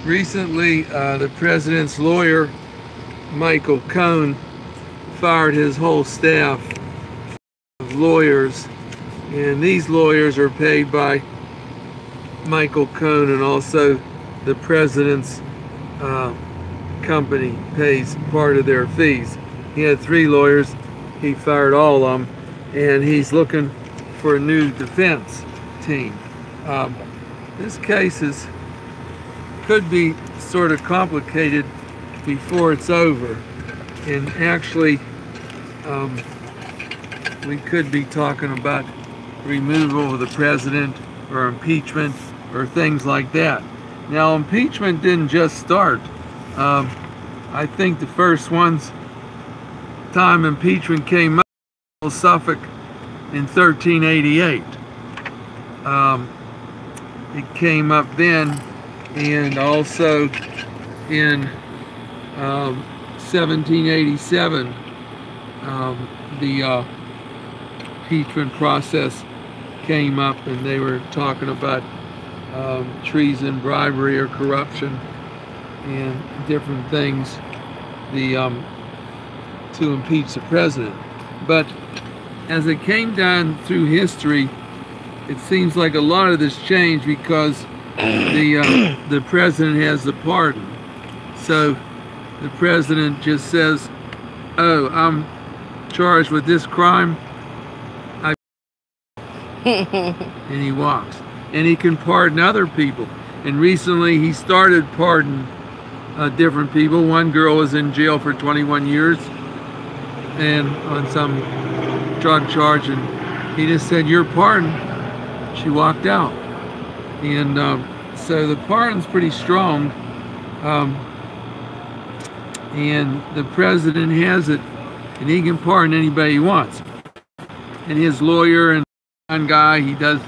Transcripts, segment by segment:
Recently, the president's lawyer, Michael Cohen, fired his whole staff of lawyers, and these lawyers are paid by Michael Cohen, and also the president's company pays part of their fees. He had 3 lawyers, he fired all of them, and he's looking for a new defense team. This case could be sort of complicated before it's over, and actually we could be talking about removal of the president or impeachment or things like that. Now, impeachment didn't just start. I think the first time impeachment came up was Suffolk in 1388. It came up then, and also in 1787 the impeachment process came up, and they were talking about treason, bribery, or corruption, and different things to impeach the president. But as it came down through history, it seems like a lot of this changed because the president has the pardon. So the president just says, "Oh, I'm charged with this crime," and he walks. And he can pardon other people. And recently he started pardoning different people. One girl was in jail for 21 years and on some drug charge, and he just said, "You're pardoned." She walked out. And so the pardon's pretty strong, and the president has it, and he can pardon anybody he wants. And his lawyer and one guy, he does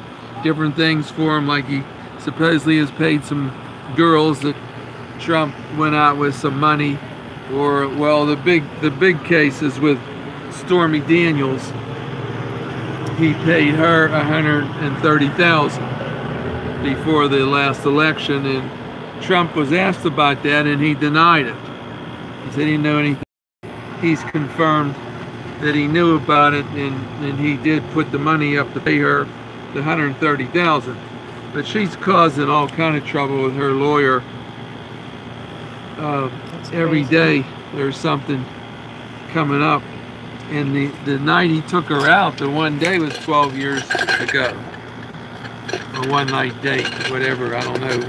different things for him, like he supposedly has paid some girls that Trump went out with some money, or, well, the big case is with Stormy Daniels. He paid her $130,000 before the last election, and Trump was asked about that, and he denied it. He said he didn't know anything. He's confirmed that he knew about it, and he did put the money up to pay her the $130,000. But she's causing all kind of trouble with her lawyer. Every day there's something coming up, and the night he took her out, the one day, was 12 years ago. A one-night date, whatever, I don't know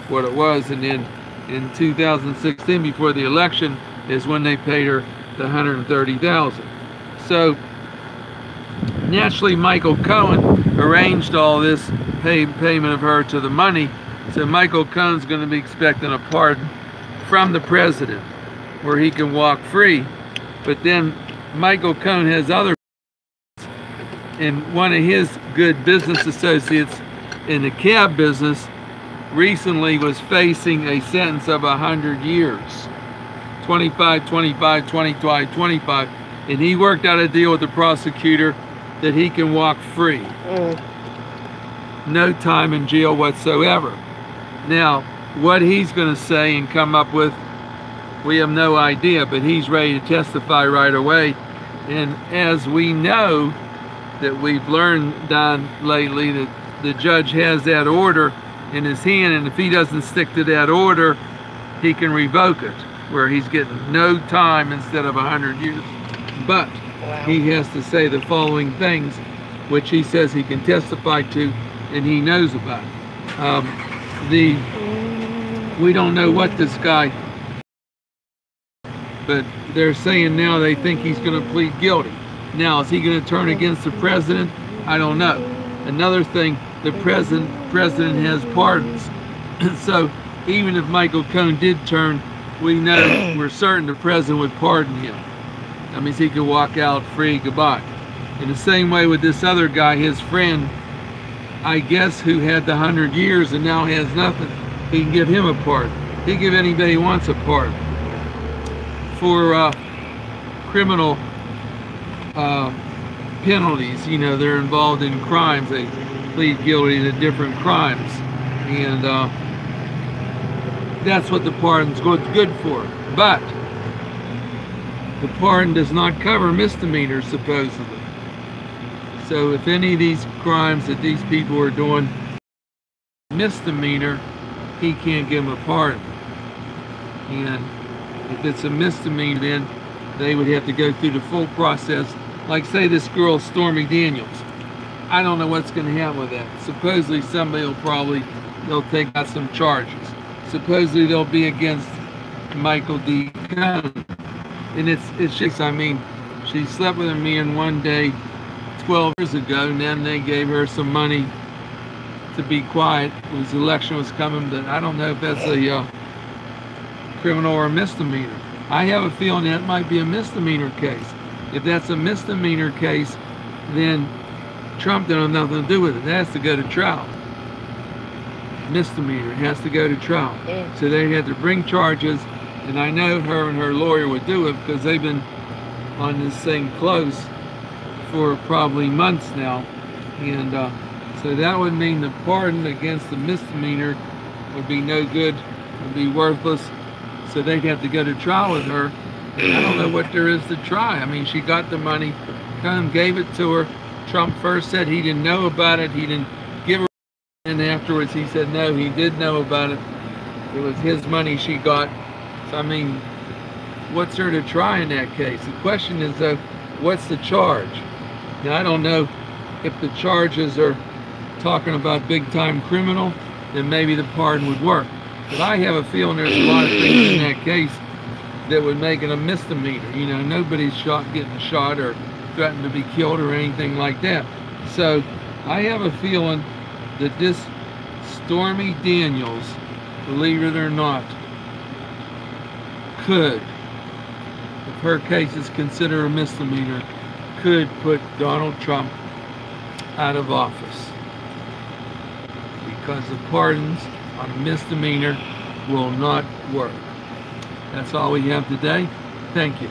what it was. And then in 2016, before the election, is when they paid her the $130,000. So naturally, Michael Cohen arranged all this payment of her to the money. So Michael Cohen's going to be expecting a pardon from the president, where he can walk free. But then Michael Cohen has other, and one of his good business associates in the cab business recently was facing a sentence of 100 years. 25, 25, 25, 25. And he worked out a deal with the prosecutor that he can walk free. No time in jail whatsoever. Now, what he's going to say and come up with, we have no idea, but he's ready to testify right away. And as we know, that we've learned down lately, that the judge has that order in his hand, and if he doesn't stick to that order, he can revoke it, where he's getting no time instead of 100 years. But he has to say the following things, which he says he can testify to and he knows about. We don't know what this guy, but they're saying now they think he's going to plead guilty. Now, is he going to turn against the president? I don't know. Another thing, the president has pardons. So even if Michael Cohen did turn, we know, we're certain the president would pardon him. That means he could walk out free, goodbye. In the same way with this other guy, his friend, I guess, who had the 100 years and now has nothing, he can give him a pardon. He can give anybody who wants a pardon. For criminal penalties, you know, they're involved in crimes, they plead guilty to different crimes. And that's what the pardon's good for. But the pardon does not cover misdemeanors, supposedly. So if any of these crimes that these people are doing misdemeanor, he can't give them a pardon. And if it's a misdemeanor, then they would have to go through the full process. Like, say this girl, Stormy Daniels. I don't know what's going to happen with that. Supposedly somebody will they'll take out some charges. Supposedly they'll be against Michael D. Cohen. And it's just, I mean, she slept with a man one day 12 years ago, and then they gave her some money to be quiet. His election was coming, but I don't know if that's a criminal or a misdemeanor. I have a feeling that might be a misdemeanor case. If that's a misdemeanor case, then Trump don't have nothing to do with it. It has to go to trial. Misdemeanor, it has to go to trial. So they had to bring charges, and I know her and her lawyer would do it because they've been on this thing close for probably months now. And so that would mean the pardon against the misdemeanor would be no good, would be worthless. So they'd have to go to trial with her. I don't know what there is to try. I mean, she got the money, Cohen gave it to her. Trump first said he didn't know about it. He didn't give her, and afterwards he said no, he did know about it. It was his money she got. So I mean, what's there to try in that case? The question is though, what's the charge? Now I don't know if the charges are talking about big time criminal, then maybe the pardon would work. But I have a feeling there's a lot of things in that case that would make it a misdemeanor. You know, nobody's getting shot or threatened to be killed or anything like that. So I have a feeling that this Stormy Daniels, believe it or not, could, if her case is considered a misdemeanor, could put Donald Trump out of office, because the pardons on a misdemeanor will not work. That's all we have today. Thank you.